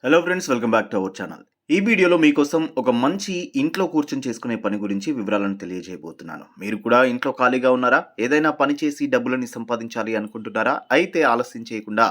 Hello friends, welcome back to our channel. ఈ వీడియోలో మీకోసం ఒక మంచి ఇంట్లో కూర్చొని చేసుకునే పని గురించి వివరాలను తెలియజేయబోతున్నాను. మీరు కూడా ఇంట్లో ఖాళీగా ఉన్నారా? ఏదైనా పని చేసి డబ్బులని సంపాదించాలి అనుకుంటున్నారా? అయితే ఆలస్యం చేయకుండా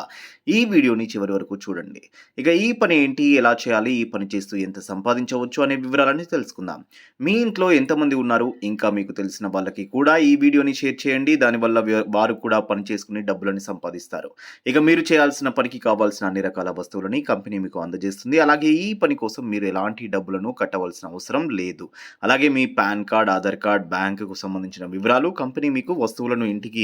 ఈ వీడియోని చివరి వరకు చూడండి. ఇక ఈ పని ఏంటి, ఎలా చేయాలి, ఈ పని చేస్తూ ఎంత సంపాదించవచ్చు అనే వివరాలని తెలుసుకుందాం. మీ ఇంట్లో ఎంతమంది ఉన్నారు? ఇంకా మీకు తెలిసిన వాళ్ళకి కూడా ఈ వీడియోని షేర్ చేయండి. దానివల్ల వారు కూడా పని చేసుకుని డబ్బులని సంపాదిస్తారు. ఇక మీరు చేయాల్సిన పనికి కావాల్సిన అన్ని రకాల వస్తువులని కంపెనీ మీకు అందజేస్తుంది. అలాగే ఈ పని కోసం మీరు ఎలాంటి డబ్బులను కట్టవలసిన అవసరం లేదు. అలాగే మీ పాన్ కార్డ్, ఆధార్ కార్డ్, బ్యాంకుకు సంబంధించిన వివరాలు కంపెనీ మీకు వస్తువులను ఇంటికి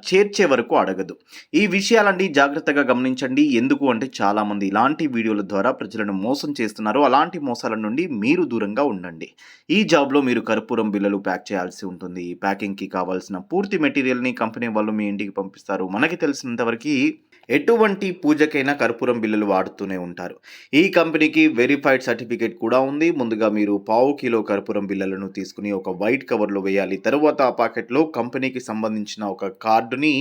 చేర్చే వరకు అడగదు. ఈ విషయాలన్నీ జాగ్రత్తగా గమనించండి. ఎందుకు అంటే చాలామంది ఇలాంటి వీడియోల ద్వారా ప్రజలను మోసం చేస్తున్నారు. అలాంటి మోసాల నుండి మీరు దూరంగా ఉండండి. ఈ జాబ్‌లో మీరు కర్పూరం బిళ్ళలు ప్యాక్ చేయాల్సి ఉంటుంది. ఈ ప్యాకింగ్‌కి కావాల్సిన పూర్తి మెటీరియల్‌ని కంపెనీ వాళ్ళు మీ ఇంటికి పంపిస్తారు. మనకి తెలిసినంత వరకి ఎటువంటి పూజకైనా కర్పూరం బిళ్ళలు వాడుతూనే ఉంటారు. ఈ కంపెనీకి వెరిఫైడ్ సర్టిఫికేట్ కూడా ఉంది. ముందుగా మీరు పావు కిలో కర్పూరం బిళ్ళలను తీసుకుని ఒక వైట్ కవర్‌లో వేయాలి. తరువాత ఆ పాకెట్‌లో కంపెనీకి సంబంధించిన ఒక కార్డుని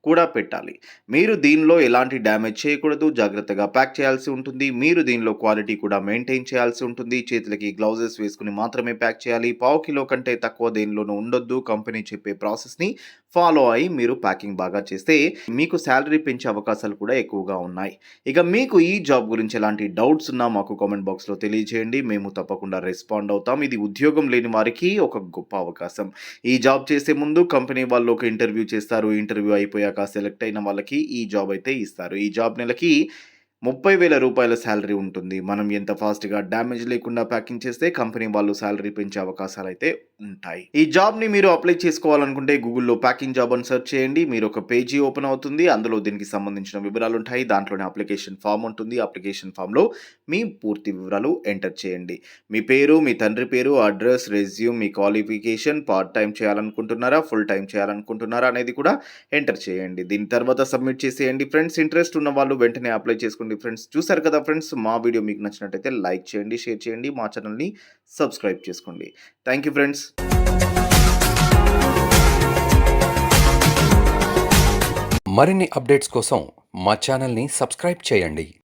కూడా పెట్టాలి. మీరు దీనిలో ఎలాంటి డ్యామేజ్ చేయకూడదు. జాగ్రత్తగా ప్యాక్ చేయాల్సి ఉంటుంది. మీరు దీనిలో క్వాలిటీ కూడా మెయింటైన్ చేయాల్సి ఉంటుంది. చేతులకి గ్లౌజెస్ వేసుకుని మాత్రమే ప్యాక్ చేయాలి. పావు కిలో కంటే తక్కువ దేనిలోనూ ఉండొద్దు. కంపెనీ చెప్పే ప్రాసెస్‌ని ఫాలో అయ్యి మీరు ప్యాకింగ్ బాగా చేస్తే మీకు సాలరీ పెంచే అవకాశాలు కూడా ఎక్కువగా ఉన్నాయి. ఇక మీకు ఈ జాబ్ గురించి ఎలాంటి డౌట్స్ ఉన్నా మాకు కామెంట్ బాక్స్‌లో తెలియజేయండి. మేము తప్పకుండా రెస్పాండ్ అవుతాం. ఇది ఉద్యోగం లేని వారికి ఒక గొప్ప అవకాశం. ఈ జాబ్ చేసే ముందు కంపెనీ వాళ్ళు ఒక ఇంటర్వ్యూ చేస్తారు. ఇంటర్వ్యూ అయిపోయాక సెలెక్ట్ అయిన వాళ్ళకి ఈ జాబ్ అయితే ఇస్తారు. ఈ జాబ్ నెలకి రూ. 30,000 సాలరీ ఉంటుంది. మనం ఎంత ఫాస్ట్‌గా డ్యామేజ్ లేకుండా ప్యాకింగ్ చేస్తే కంపెనీ వాళ్ళు సాలరీ పెంచే అవకాశాలైతే ఉంటాయి. ఈ జాబ్‌ని మీరు అప్లై చేసుకోవాలనుకుంటే గూగుల్‌లో ప్యాకింగ్ జాబ్ అని సెర్చ్ చేయండి. మీరు ఒక పేజీ ఓపెన్ అవుతుంది. అందులో దీనికి సంబంధించిన వివరాలు ఉంటాయి. దాంట్లోనే అప్లికేషన్ ఫామ్ ఉంటుంది. అప్లికేషన్ ఫామ్‌లో మీ పూర్తి వివరాలు ఎంటర్ చేయండి. మీ పేరు, మీ తండ్రి పేరు, అడ్రస్, రెజ్యూమ్, మీ క్వాలిఫికేషన్, పార్ట్ టైమ్ చేయాలనుకుంటున్నారా, ఫుల్ టైమ్ చేయాలనుకుంటున్నారా అనేది కూడా ఎంటర్ చేయండి. దీని తర్వాత సబ్మిట్ చేసేయండి ఫ్రెండ్స్. ఇంట్రెస్ట్ ఉన్న వాళ్ళు వెంటనే అప్లై చేసుకోండి ఫ్రెండ్స్. చూసారు కదా ఫ్రెండ్స్, మా వీడియో మీకు నచ్చినట్టయితే లైక్ చేయండి, షేర్ చేయండి, మా ఛానల్ని సబ్స్క్రైబ్ చేసుకోండి. Thank you friends. మరిన్ని అప్డేట్స్ కోసం మా ఛానల్ని సబ్స్క్రైబ్ చేయండి.